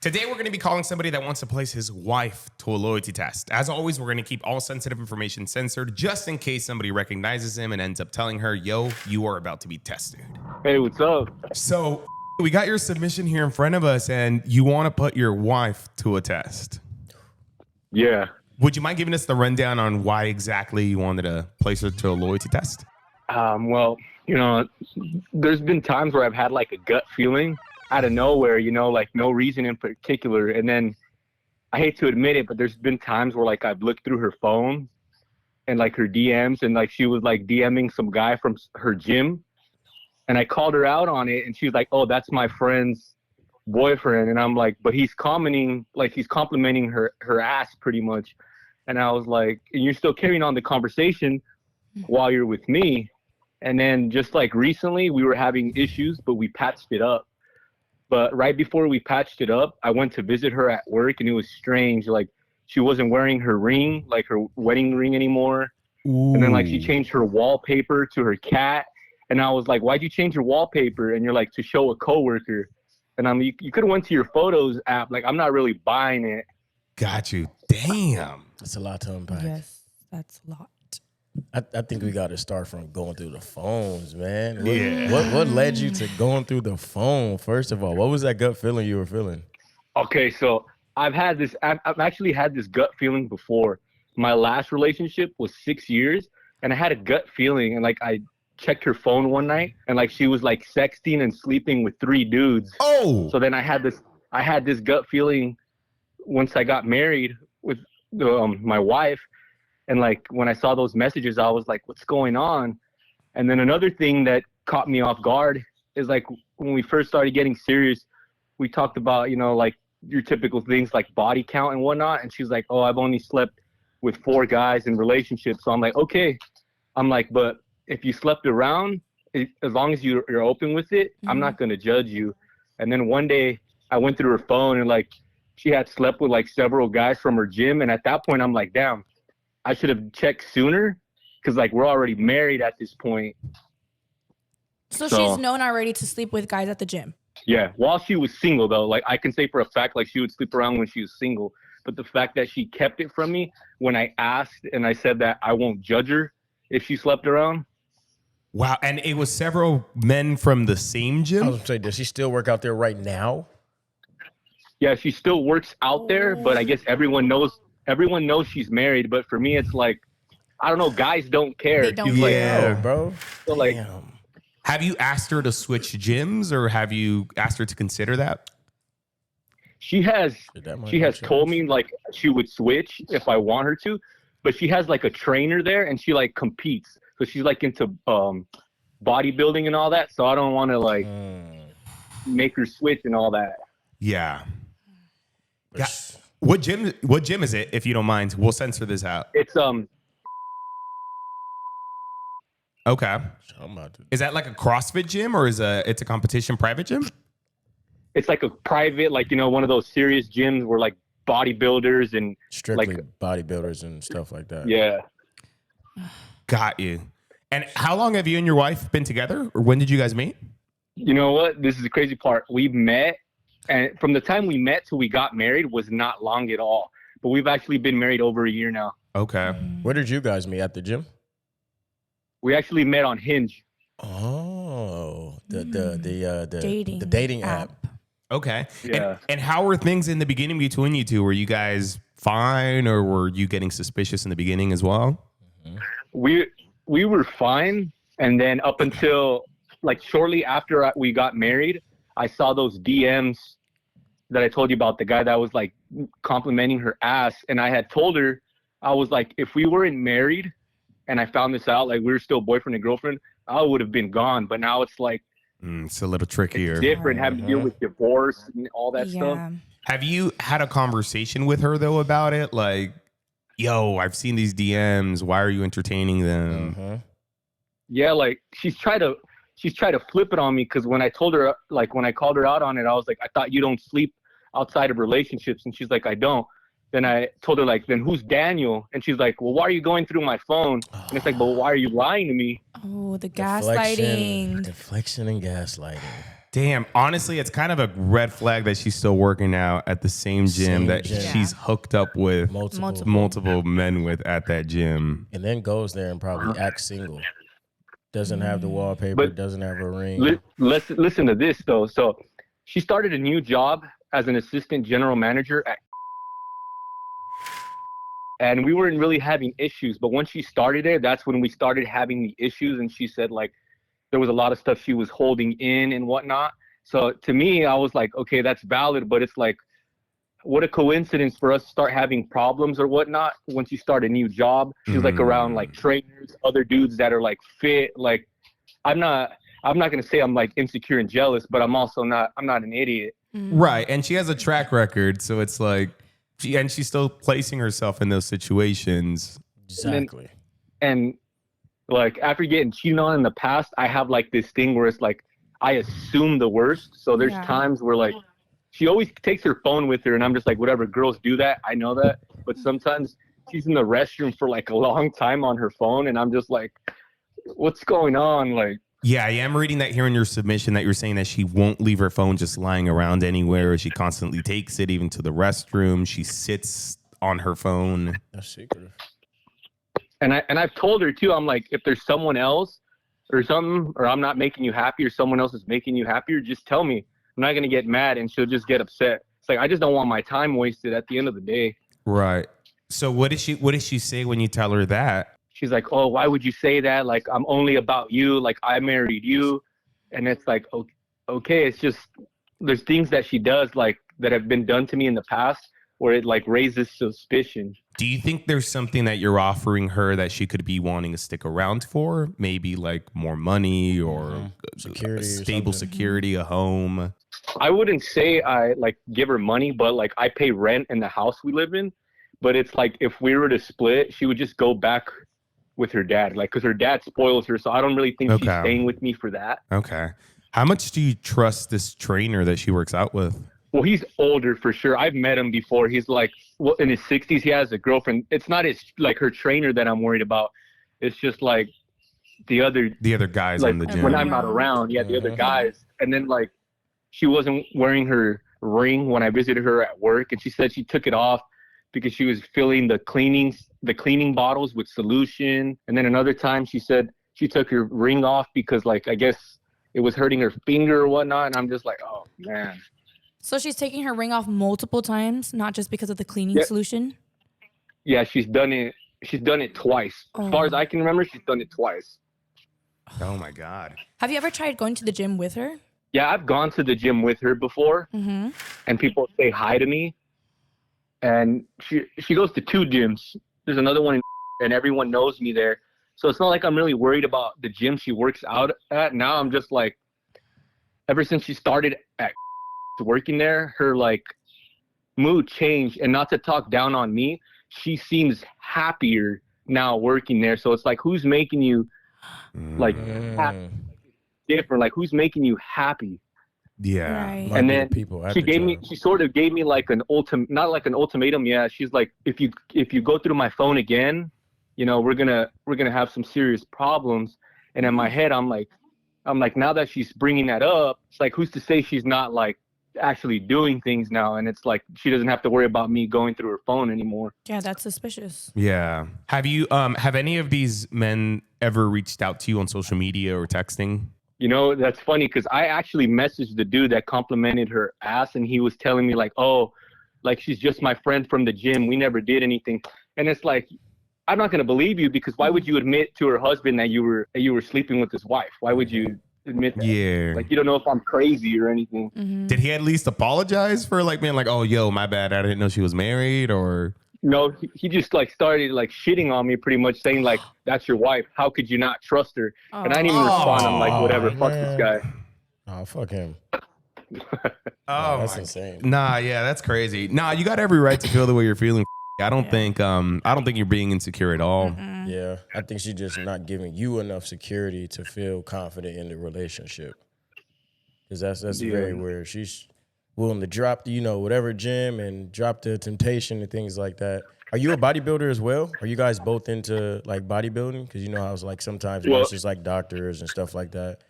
Today, we're going to be calling somebody that wants to place his wife to a loyalty test. As always, we're going to keep all sensitive information censored just in case somebody recognizes him and ends up telling her, yo, you are about to be tested. Hey, what's up? So we got your submission here in front of us, and you want to put your wife to a test. Yeah. Would you mind giving us the rundown on why exactly you wanted to place her to a loyalty test? Well, there's been times where I've had like a gut feeling out of nowhere, like no reason in particular. And then I hate to admit it, but there's been times where like I've looked through her phone and like her DMs and like she was like DMing some guy from her gym. And I called her out on it and she's like, oh, that's my friend's boyfriend. And I'm like, but he's complimenting her ass pretty much. And I was like, and you're still carrying on the conversation while you're with me. And then just like recently we were having issues, but we patched it up. But right before we patched it up, I went to visit her at work and it was strange. Like she wasn't wearing her ring, like her wedding ring anymore. Ooh. And then like she changed her wallpaper to her cat. And I was like, why'd you change your wallpaper? And you're like, to show a coworker. And I'm you could have went to your photos app. Like I'm not really buying it. Got you. Damn. That's a lot to unpack. Yes, that's a lot. I think we got to start from going through the phones, man. What led you to going through the phone? First of all, what was that gut feeling you were feeling? Okay, so I've actually had this gut feeling before. My last relationship was 6 years, and I had a gut feeling, and like I checked her phone one night, and like she was like sexting and sleeping with 3 dudes. Oh. So then I had this gut feeling once I got married with my wife. And like when I saw those messages, I was like, what's going on? And then another thing that caught me off guard is like when we first started getting serious, we talked about, like your typical things like body count and whatnot. And she's like, oh, I've only slept with 4 guys in relationships. So I'm like, okay. I'm like, but if you slept around, as long as you're open with it, I'm not going to judge you. And then one day I went through her phone and like she had slept with like several guys from her gym. And at that point, I'm like, damn. I should have checked sooner because, like, we're already married at this point. So she's known already to sleep with guys at the gym? Yeah. While she was single, though. Like, I can say for a fact, like, she would sleep around when she was single. But the fact that she kept it from me when I asked and I said that I won't judge her if she slept around. Wow. And it was several men from the same gym? I was saying, does she still work out there right now? Yeah, she still works out there, but I guess everyone knows she's married, but for me, it's like, I don't know, guys don't care. They don't care. Like, bro. So like, damn. Have you asked her to switch gyms or have you asked her to consider that? She has told me like she would switch if I want her to, but she has like a trainer there and she like competes. So she's like into bodybuilding and all that. So I don't want to like make her switch and all that. Yeah. What gym is it, if you don't mind? We'll censor this out. It's Okay. Is that like a CrossFit gym or it's a competition private gym? It's like a private, like, one of those serious gyms where like bodybuilders and strictly like bodybuilders and stuff like that. Yeah. Got you. And how long have you and your wife been together, or when did you guys meet? You know what? This is the crazy part. We met. And from the time we met till we got married was not long at all. But we've actually been married over a year now. Okay. Where did you guys meet? At the gym? We actually met on Hinge. Oh, the dating app. Okay. Yeah. And how were things in the beginning between you two? Were you guys fine, or were you getting suspicious in the beginning as well? We were fine. And then up until like shortly after we got married, I saw those DMs that I told you about, the guy that was like complimenting her ass. And I had told her, I was like, if we weren't married and I found this out, like we were still boyfriend and girlfriend, I would have been gone. But now it's like, it's a little trickier. It's different, having to deal with divorce and all that stuff. Have you had a conversation with her though about it? Like, yo, I've seen these DMs. Why are you entertaining them? Yeah, like she's tried to flip it on me because when I told her, like when I called her out on it, I was like, I thought you don't sleep outside of relationships. And she's like, I don't. Then I told her, like, then who's Daniel? And she's like, well, why are you going through my phone? And it's like, but why are you lying to me? Oh, the gaslighting. Deflection and gaslighting. Damn, honestly, it's kind of a red flag that she's still working out at the same gym that gym. she's hooked up with multiple men with at that gym. And then goes there and probably acts single. Doesn't have the wallpaper, But doesn't have a ring. Let's listen to this though. So she started a new job as an assistant general manager and we weren't really having issues. But once she started it, that's when we started having the issues. And she said like there was a lot of stuff she was holding in and whatnot. So to me, I was like, okay, that's valid. But it's like, what a coincidence for us to start having problems or whatnot once you start a new job. She's like around like trainers, other dudes that are like fit. Like I'm not gonna say I'm like insecure and jealous, but I'm not an idiot. Right. And she has a track record. So it's like, she's still placing herself in those situations. Exactly. And like after getting cheated on in the past, I have like this thing where it's like I assume the worst. So there's times where like she always takes her phone with her and I'm just like, whatever, girls do that. I know that. But sometimes she's in the restroom for like a long time on her phone and I'm just like, what's going on? Like, yeah, I am reading that here in your submission that you're saying that she won't leave her phone just lying around anywhere. She constantly takes it even to the restroom. She sits on her phone. That's secretive. And I've told her too, I'm like, if there's someone else or something, or I'm not making you happy or someone else is making you happier, just tell me. I'm not going to get mad and she'll just get upset. It's like, I just don't want my time wasted at the end of the day. Right. So what does she say when you tell her that? She's like, oh, why would you say that? Like, I'm only about you. Like, I married you. And it's like, okay, it's just, there's things that she does like that have been done to me in the past where it like raises suspicion. Do you think there's something that you're offering her that she could be wanting to stick around for? Maybe like more money or security, stable security, a home? I wouldn't say I like give her money, but like I pay rent in the house we live in. But it's like if we were to split, she would just go back with her dad, like because her dad spoils her. So I don't really think she's staying with me for that. Okay. How much do you trust this trainer that she works out with? Well, he's older for sure. I've met him before. He's like in his 60s. He has a girlfriend. It's not his like her trainer that I'm worried about. It's just like the other guys like, in the gym. when I'm not around. Yeah, the other guys. And then like she wasn't wearing her ring when I visited her at work, and she said she took it off because she was filling the cleaning bottles with solution. And then another time she said she took her ring off because like I guess it was hurting her finger or whatnot. And I'm just like, oh man. So she's taking her ring off multiple times, not just because of the cleaning solution? Yeah, she's done it. She's done it twice. As far as I can remember, she's done it twice. Oh my God. Have you ever tried going to the gym with her? Yeah, I've gone to the gym with her before, and people say hi to me. And she goes to 2 gyms. There's another one, and everyone knows me there. So it's not like I'm really worried about the gym she works out at. Now I'm just like, ever since she started at working there, her like mood changed. And not to talk down on me, she seems happier now working there. So it's like, who's making you like happy, different? Like, who's making you happy? Yeah. Right. And then she sort of gave me like not like an ultimatum. Yeah. She's like, if you go through my phone again, you know, we're gonna have some serious problems. And in my head, I'm like, now that she's bringing that up, it's like, who's to say she's not like actually doing things now? And it's like, she doesn't have to worry about me going through her phone anymore. Yeah, that's suspicious. Yeah. Have you, have any of these men ever reached out to you on social media or texting? You know, that's funny because I actually messaged the dude that complimented her ass, and he was telling me like, oh, like she's just my friend from the gym. We never did anything. And it's like, I'm not going to believe you, because why would you admit to her husband that you were sleeping with his wife? Why would you admit that? Yeah. Like, you don't know if I'm crazy or anything. Mm-hmm. Did he at least apologize for like being like, oh, yo, my bad, I didn't know she was married? Or no, he just like started like shitting on me, pretty much saying like, that's your wife. How could you not trust her? And I didn't even respond. I'm like, whatever, fuck this guy. Oh, fuck him. oh, that's insane. Nah, yeah, that's crazy. Nah, you got every right to feel the way you're feeling. I don't think you're being insecure at all. Mm-mm. Yeah, I think she's just not giving you enough security to feel confident in the relationship. Because that's very weird. She's willing to drop the, whatever gym and drop the temptation and things like that. Are you a bodybuilder as well? Are you guys both into like bodybuilding? Because how it's like sometimes it's just like doctors and stuff like that.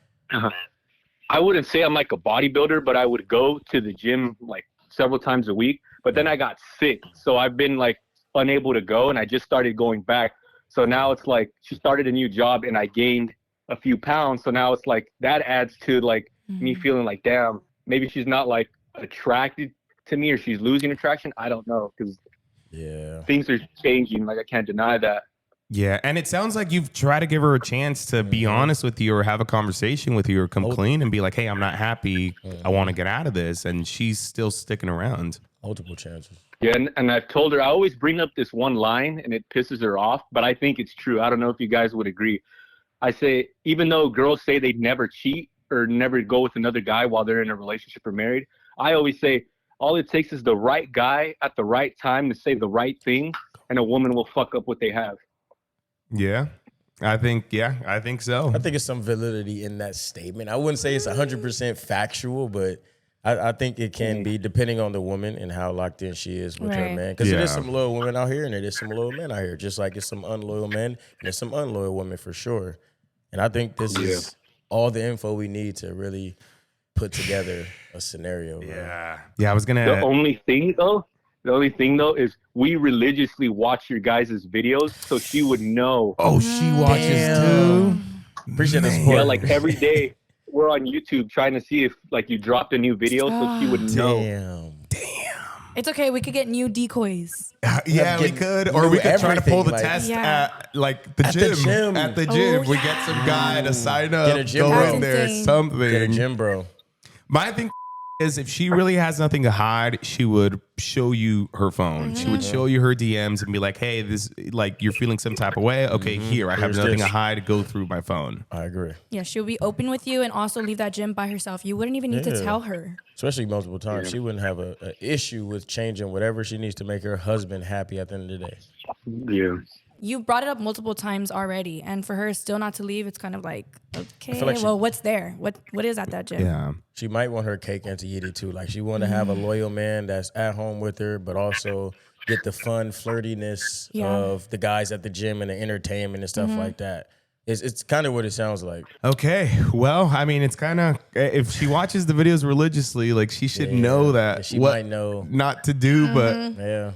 I wouldn't say I'm like a bodybuilder, but I would go to the gym like several times a week. But then I got sick, so I've been like unable to go, and I just started going back. So now it's like she started a new job, and I gained a few pounds. So now it's like that adds to like me feeling like, damn, maybe she's not like attracted to me, or she's losing attraction. I don't know, because things are changing. Like I can't deny that. Yeah, and it sounds like you've tried to give her a chance to be honest with you or have a conversation with you or come clean and be like, hey, I'm not happy. I want to get out of this. And she's still sticking around. Multiple chances. Yeah, and I've told her, I always bring up this one line and it pisses her off, but I think it's true. I don't know if you guys would agree. I say, even though girls say they'd never cheat or never go with another guy while they're in a relationship or married, I always say all it takes is the right guy at the right time to say the right thing, and a woman will fuck up what they have. Yeah, I think so. I think it's some validity in that statement. I wouldn't say it's 100% factual, but I think it can be, depending on the woman and how locked in she is with her man. Because there is some loyal women out here and there is some loyal men out here, just like it's some unloyal men and there's some unloyal women for sure. And I think this is all the info we need to really put together a scenario. Yeah. I was gonna. The only thing though is we religiously watch your guys' videos, so she would know. Oh, she watches too. Appreciate the support. Yeah, like every day we're on YouTube trying to see if like you dropped a new video, so she would know. Damn. It's okay. We could get new decoys. Yeah, we could, or we could try to pull the test at like the gym. At the gym, we get some guy to sign up, Get a gym go bro. in there, something. Get a gym bro. My thing is, if she really has nothing to hide, she would show you her phone. She would show you her DMs and be like, hey, this, like, you're feeling some type of way. Okay, here, I have nothing to hide. Go through my phone. I agree. Yeah, she'll be open with you and also leave that gym by herself. You wouldn't even need to tell her. Especially multiple times. She wouldn't have an issue with changing whatever she needs to make her husband happy at the end of the day. Yeah. You brought it up multiple times already, and for her still not to leave, it's kind of like, okay, like well, what's there? What is at that gym? Yeah. She might want her cake and to eat it too. Like she want to have a loyal man that's at home with her, but also get the fun flirtiness of the guys at the gym and the entertainment and stuff like that. It's kind of what it sounds like. Okay. Well, I mean, it's kind of, if she watches the videos religiously, like she should know that She what might know. not to do, but Yeah.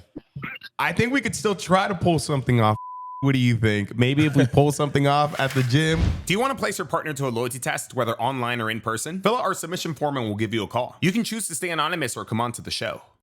I think we could still try to pull something off. What do you think? Maybe if we pull something off at the gym? Do you want to place your partner to a loyalty test, whether online or in person? Fill out our submission form and we'll give you a call. You can choose to stay anonymous or come on to the show.